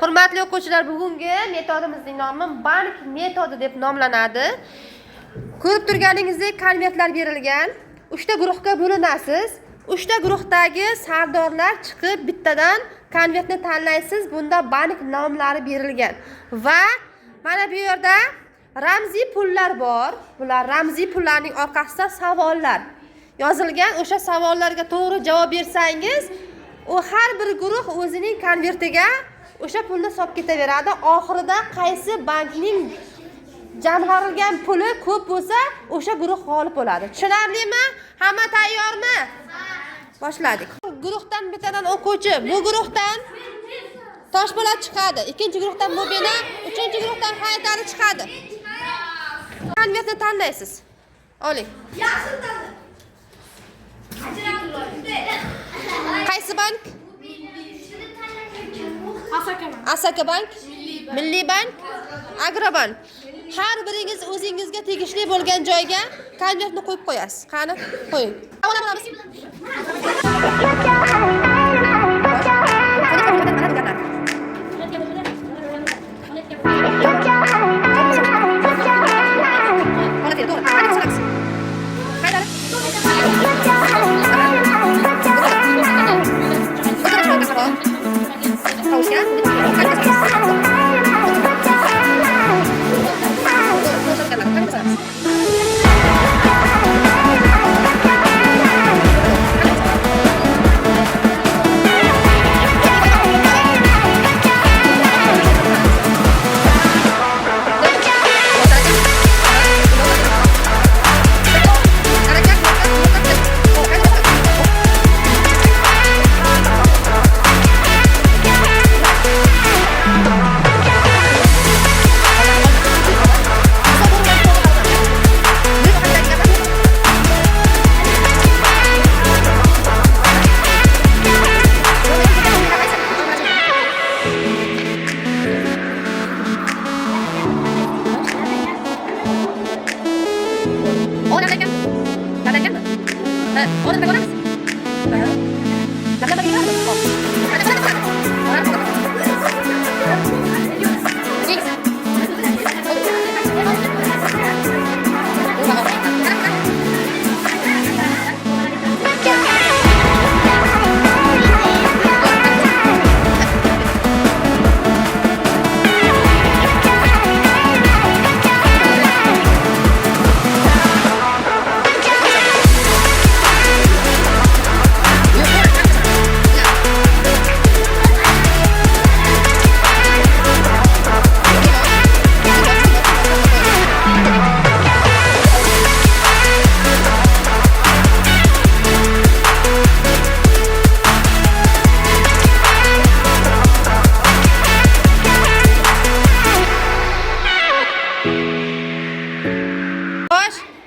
Hurmatli o'quvchilar, bugungi metodimizning nomi bank metodi deb nomlanadi. Ko'rib turganingizdek, konvertlar berilgan. 3 ta guruhga bo'linasiz. 3 ta guruhdagi sardorlar chiqib bittadan konvertni tanlaysiz. Bunda bank nomlari berilgan va mana bu yerda ramziy pullar bor. Bular ramziy pullarning orqasida savollar yozilgan. O'sha savollarga to'g'ri javob bersangiz, u har bir guruh o'zining konvertiga o'sha pulni solib ketaveradi. Oxirida qaysi bankning jamg'arilgan puli ko'p bo'lsa, o'sha guruh g'olib bo'ladi. Tushunarlimi? Hamma tayyormi? Boshladik. Guruhdan bittadan o'quvchi, bu guruhdan Toshpo'lat chiqadi. Ikkinchi guruhdan Mubina, uchinchi guruhdan Hayitali chiqadi. Konvertni tanlaysiz. Oling. Qaysi bank? Asaka bank, Milliy bank, Agrobank. Har biringiz o'zingizga tegishli bo'lgan joyga konvertni qo'yib qo'yasiz. Qani, qo'ying.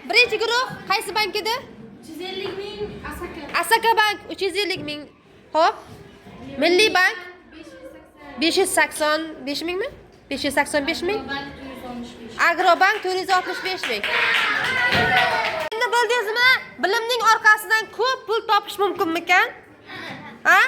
Birinchi guruh qaysi bank edi? 350 ming Asaka bank 350 ming. Xo'p. Milliy bank 585 mingmi? 585 ming. Agrobank 465 ming. Endi bildingizmi? Bilimning orqasidan ko'p pul topish mumkinmikan? Ha?